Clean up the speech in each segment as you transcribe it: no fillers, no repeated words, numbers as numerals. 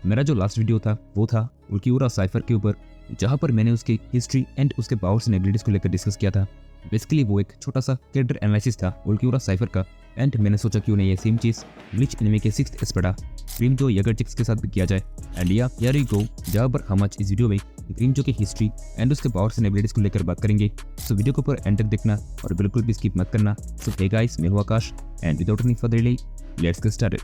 मेरा जो last video था वो था उल्कियोरा साइफर के ऊपर, जहां पर मैंने उसकी हिस्ट्री एंड उसके पावर्स एंड एबिलिटीज को लेकर डिस्कस किया था। बेसिकली वो एक छोटा सा कैरेक्टर एनालिसिस था उल्कियोरा साइफर का, एंड मैंने सोचा क्यों नहीं ये सेम चीज ब्लीच एनिमे के 6th एस्पेडा ग्रीमजो यगरचिक्स के साथ भी किया जाए। एंड यार यू गो, जहां पर हम आज इस वीडियो में ग्रीमजो की हिस्ट्री एंड उसके पावर्स एंड एबिलिटीज को लेकर बात करेंगे। सो वीडियो को ऊपर एंड तक देखना और बिल्कुल भी स्किप मत करना। सो हे गाइस, मैं हूं Akash and without any further delay let's get started.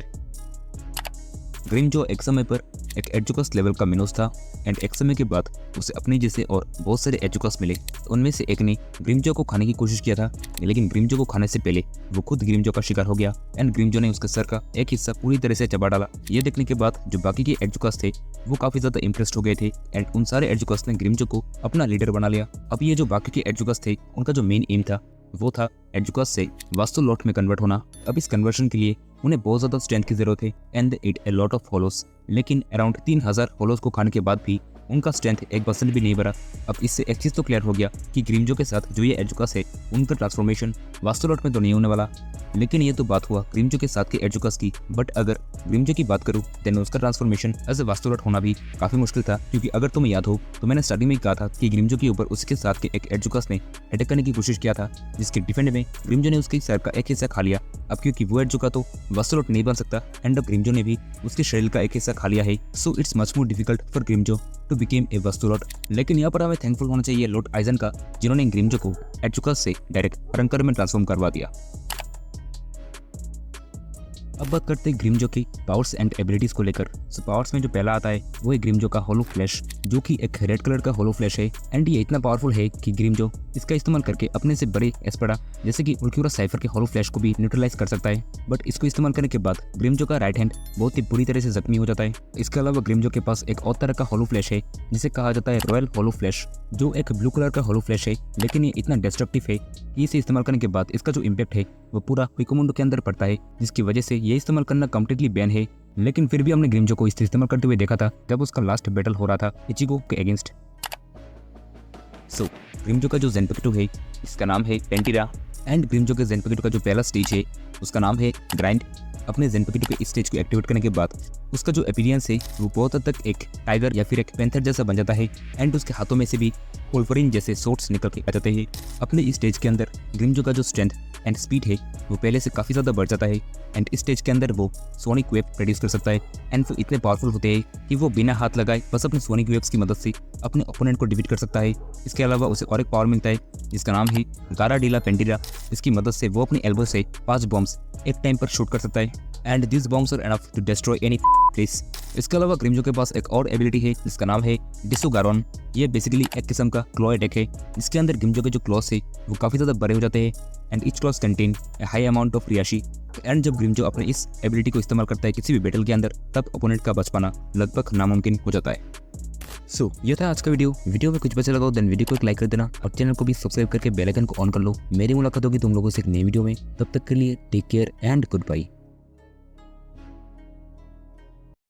Grimmjow एक समय पर एक एजुकस लेवल का मिनोस था, एंड एक समय के बाद उसे अपने जैसे और बहुत सारे एजुकस मिले। उनमें से एक ने ग्रीमजो को खाने की कोशिश किया था, लेकिन ग्रीमजो को खाने से पहले वो खुद ग्रीमजो का शिकार हो गया, एंड ग्रीमजो ने उसके सर का एक हिस्सा पूरी तरह से चबा डाला। ये देखने के बाद जो बाकी के एजुकस थे वो काफी ज्यादा इंप्रेस्ड हो गए थे, एंड उन सारे एजुकस ने ग्रीमजो को अपना लीडर बना लिया। अब ये जो बाकी के एजुकस थे उनका जो मेन एम था वो था एजुकस से वास्तुलोट में कन्वर्ट होना। अब इस कन्वर्शन के लिए उन्हें बहुत ज्यादा स्ट्रेंथ की जरूरत है and it a lot of hollows, लेकिन अराउंड 3000 होलोस को खाने के बाद भी उनका स्ट्रेंथ 1% भी नहीं बढ़ा। अब इससे एक चीज तो क्लियर हो गया कि ग्रीमजो के साथ जो ये एजुकस है उनका ट्रांसफॉर्मेशन वास्तुलोट में तो नहीं होने वाला। लेकिन ये तो बात हुआ ग्रीमजो के साथ के एजुकस की, बट अगर ग्रीमजो की बात करूं देन उसका ट्रांसफॉर्मेशन एज ए वास्तुलोट होना भी काफी मुश्किल था, क्योंकि अगर तुम्हें याद हो तो मैंने स्टार्टिंग में कहा था कि ग्रीमजो के ऊपर उसके साथ के एक एजुकस ने अटैक करने की कोशिश किया था, जिसके डिफेंड में ग्रीमजो ने उसके सर का एक हिस्सा खा लिया। अब क्योंकि वो एजुका तो वास्तुलोट नहीं बन सकता, एंड अब ग्रीमजो ने भी उसके शरीर का एक हिस्सा खा लिया है, so it's much more difficult for Grimmjow to became a Vasto Lorde. लेकिन यहाँ पर हमें थैंकफुल होना चाहिए लॉर्ड आइजन का, जिन्होंने ग्रीमजो को एजुकस से डायरेक्ट रंकर में ट्रांसफॉर्म करवा दिया। अब बात करते हैं ग्रीमजो की पावर्स एंड एबिलिटीज को लेकर। सो पावर्स में जो पहला आता है वो है ग्रीमजो का होलो फ्लैश, जो कि एक रेड कलर का होलो फ्लैश है, एंड ये इतना पावरफुल है कि ग्रीमजो इसका इस्तेमाल करके अपने से बड़े एस्पेडा जैसे कि उल्कियोरा साइफर के होलो फ्लैश को भी न्यूट्रलाइज कर सकता है। बट इसको इस्तेमाल करने के बाद ग्रीमजो का राइट हैंड बहुत ही बुरी तरह से जख्मी हो जाता है। इसके अलावा ग्रीमजो के पास एक और तरह का होलो फ्लैश है जिसे कहा जाता है रॉयल होलो फ्लैश, जो एक ब्लू कलर का होलो फ्लैश है, लेकिन ये इतना डिस्ट्रक्टिव है कि इसे इस्तेमाल करने के बाद इसका जो इम्पैक्ट है वो पूरा हुइकोमुंडो के अंदर पड़ता है, जिसकी वजह से ये इस्तेमाल करना कंप्लीटली बैन है। लेकिन फिर भी हमने ग्रीमजो को इसे इस्तेमाल करते हुए देखा था जब उसका लास्ट बैटल हो रहा था इचिगो के अगेंस्ट। सो ग्रीमजो का जो ज़ेनपेक्टो है इसका नाम है पेंटिरा, एंड ग्रीमजो के ज़ेनपेक्टो का जो पहला स्टेज है उसका नाम है ग्राइंड। अपने ज़ेनपेक्टो के इस स्टेज को एक्टिवेट करने के बाद उसका जो अपीयरेंस है वो बहुत हद तक एक टाइगर या फिर एक पैंथर जैसा बन जाता है, एंड उसके हाथों में से भी वोल्वरिन जैसे शॉट्स निकल के आ जाते हैं। अपने इस स्टेज के अंदर ग्रीमजो का जो स्ट्रेंथ एंड स्पीड है वो पहले से काफ़ी ज़्यादा बढ़ जाता है, एंड इस स्टेज के अंदर वो सोनिक वेव प्रोड्यूस कर सकता है, एंड वो इतने पावरफुल होते हैं कि वो बिना हाथ लगाए बस अपने सोनिक वेव्स की मदद से अपने ओपोनेंट को डिफीट कर सकता है। इसके अलावा उसे और एक पावर मिलता है जिसका नाम है गारा डीला पेंटिरा, जिसकी मदद से वो अपनी एल्बो से 5 बॉम्ब्स एक टाइम पर शूट कर सकता है, and this bombs are enough to destroy any place. इसके अलावा ग्रीमजो के पास एक और एबिलिटी है जिसका नाम है डिसुगारॉन। ये बेसिकली एक किस्म का क्लॉ अटैक है, जिसके अंदर ग्रीमजो के जो क्लॉस है वो काफ़ी ज़्यादा बड़े हो जाते हैं, and each class contain a high amount of रियाशी। एंड जब ग्रीमजो अपने इस एबिलिटी को इस्तेमाल करता है किसी भी बैटल के अंदर, तब ओपोनेंट का बच पाना लगभग नामुमकिन हो जाता है। सो ये था आज का वीडियो में कुछ बचे लगा देन वीडियो को एक लाइक कर देना और चैनल को भी सब्सक्राइब करके बेल आइकन को ऑन कर लो। मेरी मुलाकात होगी तुम लोगों से एक नई वीडियो में, तब तक के लिए take care and good bye.